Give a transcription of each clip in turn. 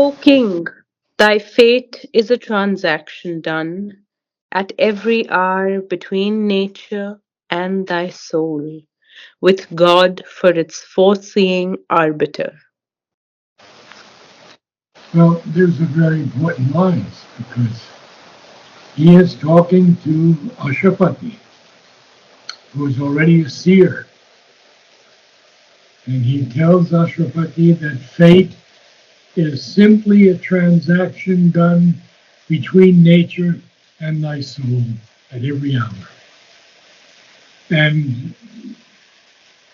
O King, thy fate is a transaction done at every hour between nature and thy soul, with God for its foreseeing arbiter. Well, there's a very important lines because he is talking to Ashapati, who is already a seer, and he tells Ashapati that fate is simply a transaction done between nature and thy soul at every hour. And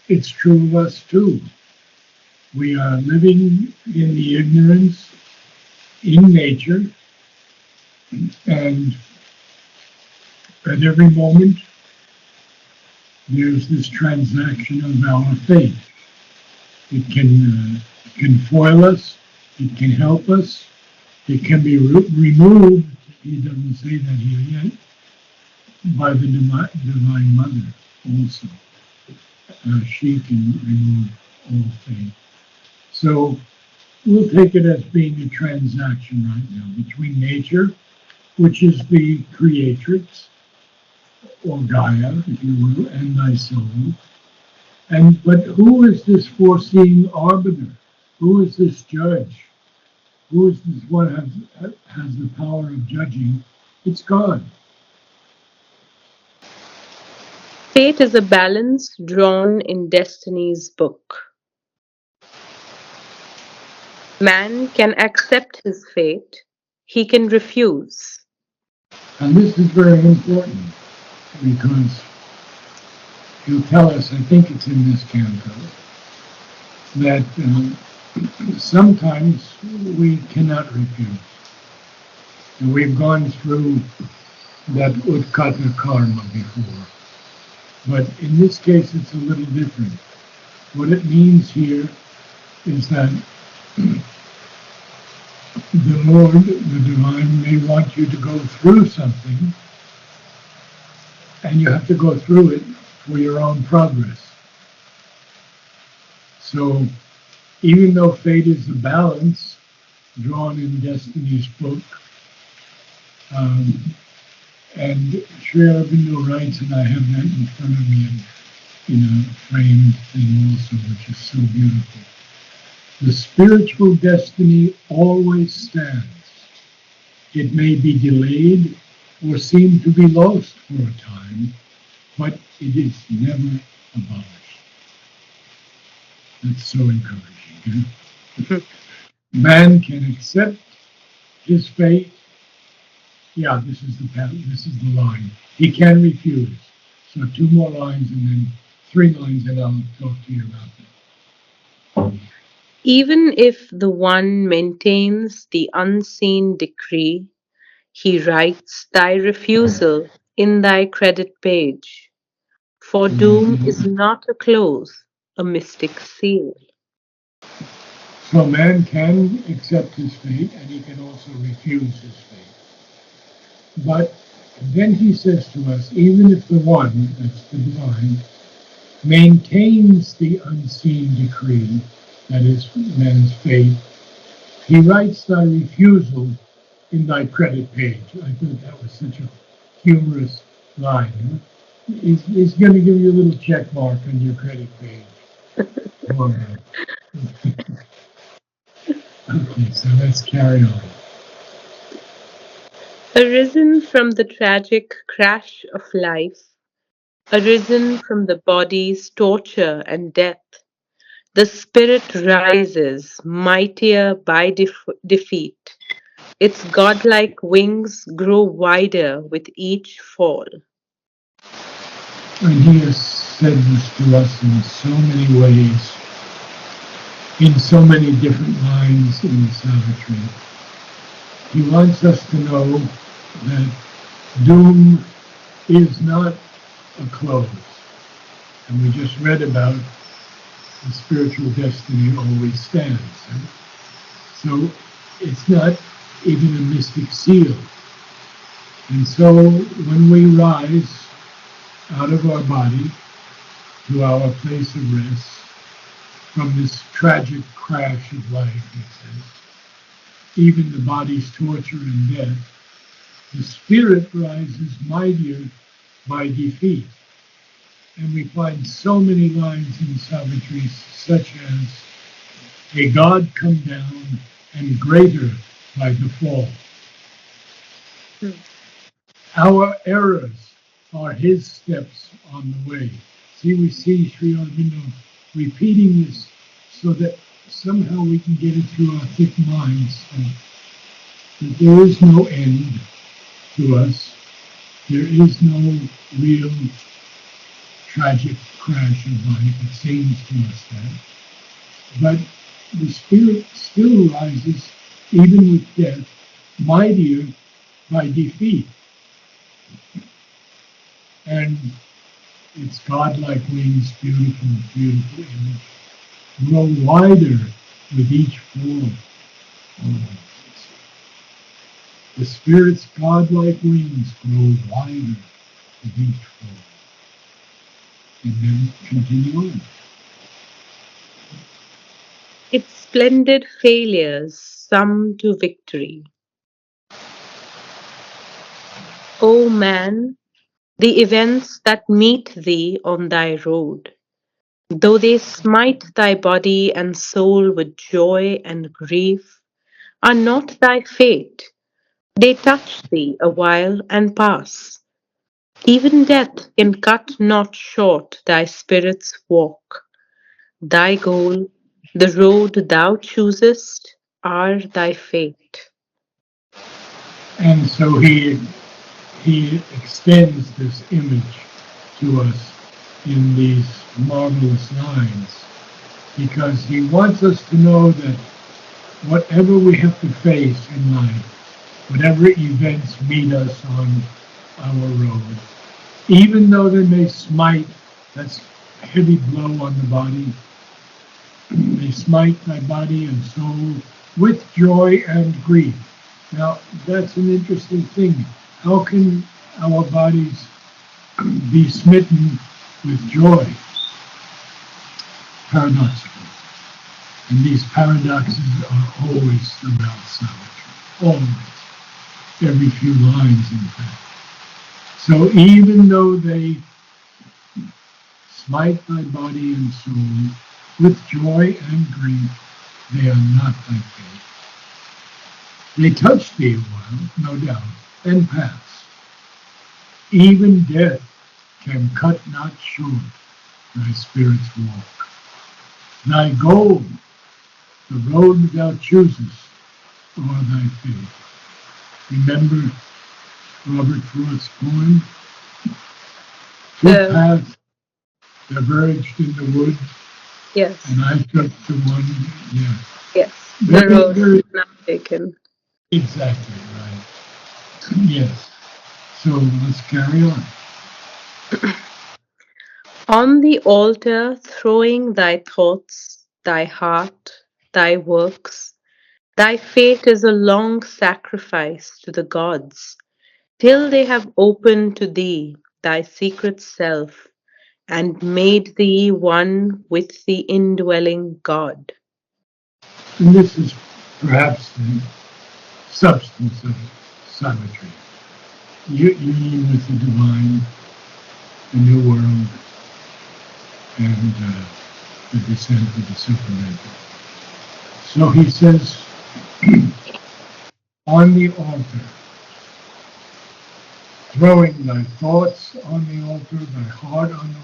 it's true of us too. We are living in the ignorance in nature, and at every moment there's this transaction of our fate. It can foil us, it can help us, it can be removed. He doesn't say that here yet, by the Divine Mother also. She can remove all fate. So we'll take it as being a transaction right now between nature, which is the creatrix, or Gaia, if you will, and thy soul. But who is this foreseeing arbiter? Who is this judge? Who is this one who has the power of judging? It's God. Fate is a balance drawn in destiny's book. Man can accept his fate, he can refuse. And this is very important because he'll tell us, I think it's in this canto, that sometimes we cannot refuse. And we've gone through that Utkata karma before. But in this case, it's a little different. What it means here is that the Lord, the Divine, may want you to go through something, and you have to go through it for your own progress. So even though fate is a balance drawn in Destiny's book, um, and Sri Aurobindo writes, and I have that in front of me in a framed thing also, which is so beautiful. The spiritual destiny always stands. It may be delayed or seem to be lost for a time, but it is never abolished. That's so encouraging. Yeah? Man can accept his fate. Yeah, this is the pattern. This is the line. He can refuse. So two more lines and then three lines, and I'll talk to you about that. Even if the one maintains the unseen decree, he writes thy refusal in thy credit page. For doom is Mhm. not a close, a mystic seal. So man can accept his fate, and he can also refuse his fate. But then he says to us, even if the one, that's the divine, maintains the unseen decree, that is man's fate, he writes thy refusal in thy credit page. I thought that was such a humorous line. Huh? He's going to give you a little check mark on your credit page. All right. Okay, so let's carry on. Arisen from the tragic crash of life, arisen from the body's torture and death, the spirit rises, mightier by defeat. Its godlike wings grow wider with each fall. And he has said this to us in so many ways, in so many different lines in Savitri. He wants us to know that doom is not a close. And we just read about the spiritual destiny always stands. So it's not even a mystic seal. And so when we rise out of our body to our place of rest from this tragic crash of life, he says, even the body's torture and death, the spirit rises mightier by defeat. And we find so many lines in Savitri, such as, a god come down and greater by the fall. mm, Our errors are his steps on the way. See, we see Sri Aurobindo repeating this so that somehow we can get it through our thick minds that there is no end to us. There is no real tragic crash of life. It seems to us that. But the spirit still rises, even with death, mightier by defeat. And its godlike wings, beautiful, beautiful image, grow wider with each fall. Oh, the spirit's godlike wings grow wider with each fall. And then continue on. its splendid failures sum to victory. O man, the events that meet thee on thy road, though they smite thy body and soul with joy and grief, are not thy fate. They touch thee awhile and pass. Even death can cut not short thy spirit's walk. Thy goal, the road thou choosest, are thy fate. And so he extends this image to us in these marvelous lines because he wants us to know that whatever we have to face in life, whatever events meet us on our road, even though they may smite, that's a heavy blow on the body, they smite thy body and soul with joy and grief. Now, that's an interesting thing. How can our bodies be smitten with joy? Paradoxical. And these paradoxes are always throughout Savitri. Always. Every few lines, in fact. So even though they smite thy body and soul with joy and grief, they are not thy fate. They touch thee a while, no doubt, and pass. Even death can cut not short thy spirit's walk. Thy goal, the road thou choosest, or thy fate. Remember Robert Frost's poem? Two Uh, paths diverged in the wood, yes, and I took the one, yeah. yes, the Very, road very not taken. exactly right. Yes. So let's carry on. On the altar, throwing thy thoughts, thy heart, thy works, thy fate is a long sacrifice to the gods, till they have opened to thee thy secret self and made thee one with the indwelling God. And this is perhaps the substance of Savitri. Union with the divine, the new world, and the descent of the supernatural. So he says, on the altar, throwing thy thoughts on the altar, thy heart on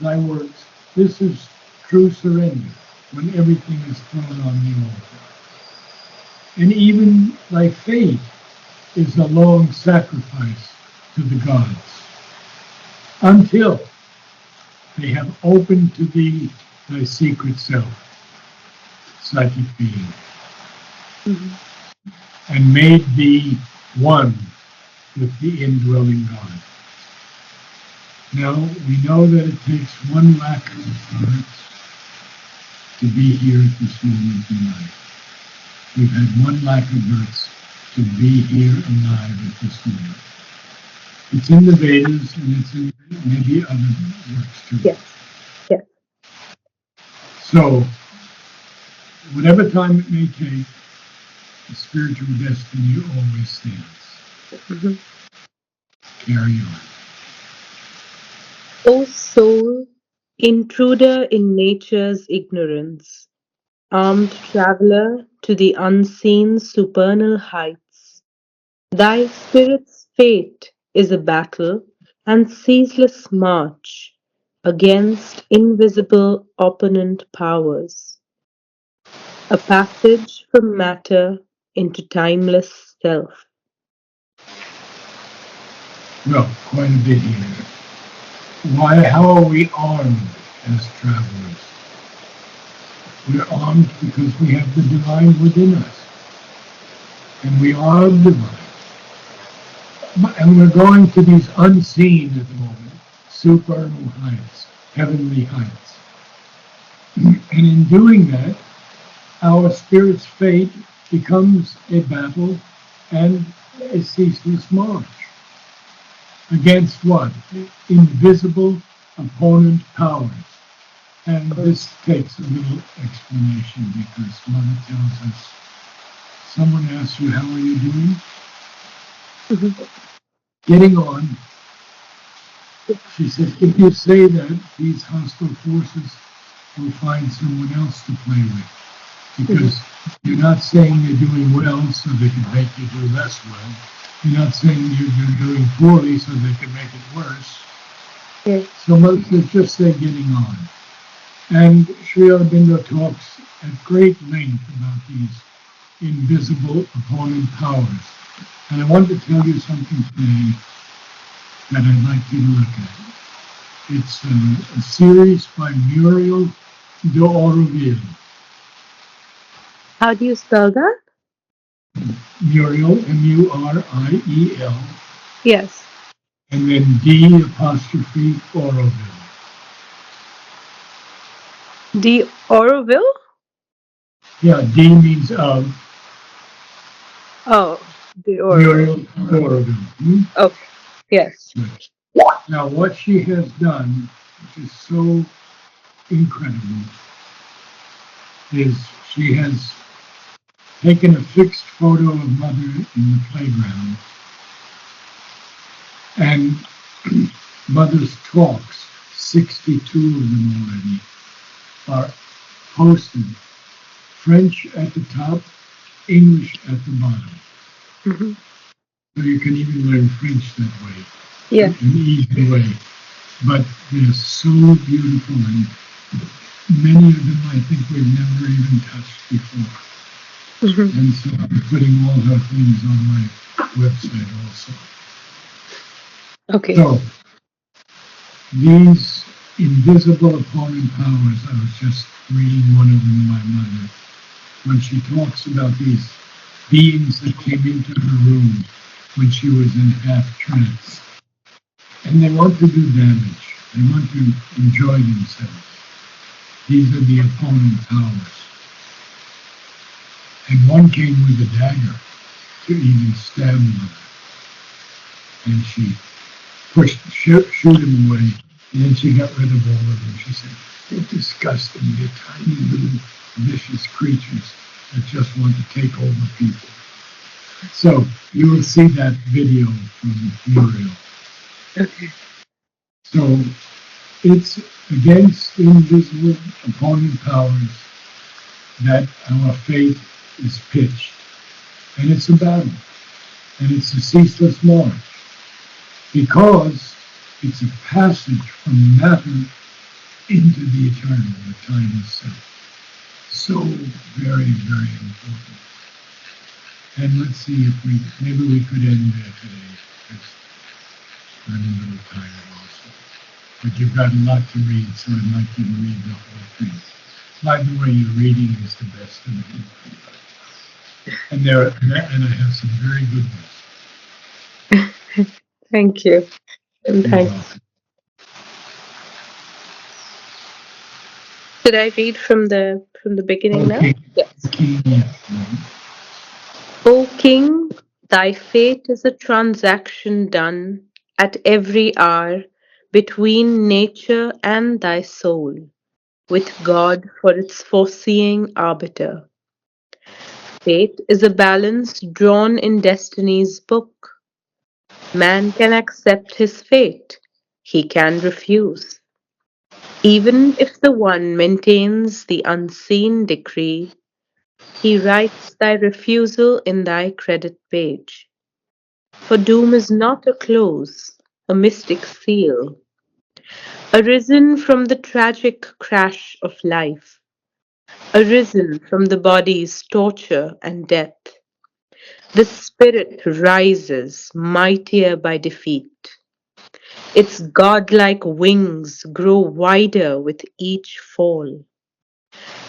thy works. This is true surrender, when everything is thrown on the altar. And even thy faith is a long sacrifice to the gods, until they have opened to thee thy secret self, psychic being, Mhm. and made thee one with the indwelling God. Now, we know that it takes one lack of hearts to be here at this moment in life. We've had one lack of hearts to be here alive at this moment. It's in the Vedas and it's in maybe other works too. Yes, yes. So, whatever time it may take, the spiritual destiny always stands. Mhm. Carry on. O soul, intruder in nature's ignorance, armed traveler to the unseen supernal heights, thy spirit's fate is a battle and ceaseless march against invisible opponent powers, a passage from matter into timeless self. Well, quite a bit here. Why? How are we armed as travelers? We're armed because we have the divine within us, and we are divine. And we're going to these unseen at the moment, supernal heights, heavenly heights. And in doing that, our spirit's fate becomes a battle and a ceaseless march. Against what? Invisible opponent powers. And this takes a little explanation because Mother tells us, someone asks you, how are you doing? Mhm. Getting on. She says, if you say that, these hostile forces will find someone else to play with. Mhm. Because you're not saying you're doing well so they can make you do less well. You're not saying you're doing poorly so they can make it worse. Yes. So most is just say getting on. And Sri Aurobindo talks at great length about these invisible opponent powers. And I want to tell you something today that I'd like you to look at. It's a series by Muriel de Auroville. How do you spell that? Muriel, Muriel, Yes. and then D apostrophe Auroville. D. Oroville? Yeah, D means of Oh, D. Oroville. Muriel Auroville. Hmm? Okay. Yes. Good. Now, what she has done, which is so incredible, is she has taken a fixed photo of Mother in the playground and Mother's talks, 62 of them already, are posted. French at the top, English at the bottom. Hmm. So you can even learn French that way, an Yes. easy way. But they're so beautiful, and many of them I think we've never even touched before. Hmm. And so I'm putting all her things on my website also. Okay. So these invisible opponent powers, I was just reading one of them, my mother, when she talks about these beings that came into her room when she was in half trance. And they want to do damage. They want to enjoy themselves. These are the opponent powers. And one came with a dagger to even stab her. And she shoot him away. And then she got rid of all of them. She said, they're disgusting. They're tiny little vicious creatures that just want to take over people. So you will see that video from Muriel. Okay. So it's against invisible opponent powers that our fate is pitched. And it's a battle. And it's a ceaseless march. Because it's a passage from matter into the eternal, the time itself. So very, very important. And let's see if maybe we could end there today. Because I'm a little tired also. But you've got a lot to read, so I'd like you to read the whole thing. By the way, your reading is the best in the book. And I have some very good ones. Thank you. And You're thanks. welcome. Should I read from the beginning now? Okay. Yes. King, O King, thy fate is a transaction done at every hour between nature and thy soul, with God for its foreseeing arbiter. Fate is a balance drawn in destiny's book. Man can accept his fate, he can refuse. Even if the one maintains the unseen decree, he writes thy refusal in thy credit page. For doom is not a close, a mystic seal, arisen from the tragic crash of life, arisen from the body's torture and death. The spirit rises, mightier by defeat. Its godlike wings grow wider with each fall.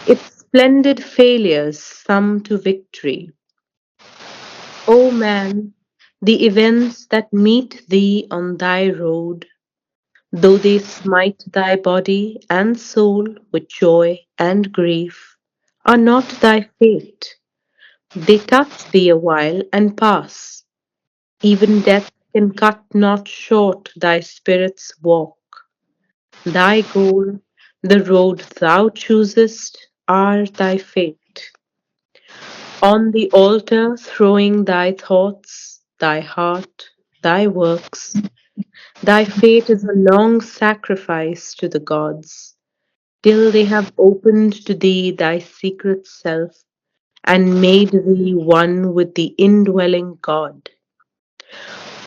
Its splendid failures sum to victory. O man, the events that meet thee on thy road, though they smite thy body and soul with joy and grief, are not thy fate. They touch thee awhile and pass. Even death can cut not short thy spirit's walk. Thy goal, the road thou choosest, are thy fate. On the altar throwing thy thoughts, thy heart, thy works, thy fate is a long sacrifice to the gods, till they have opened to thee thy secret self and made thee one with the indwelling God.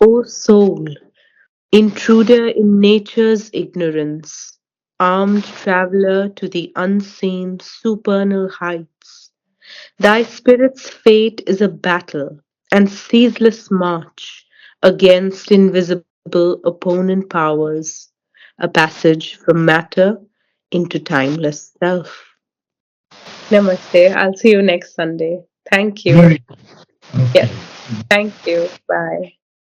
O soul, intruder in nature's ignorance, armed traveller to the unseen supernal heights, thy spirit's fate is a battle and ceaseless march against invisible opponent powers, a passage from matter into timeless self. Namaste. I'll see you next Sunday. Thank you. Very okay. Yes, thank you. Bye.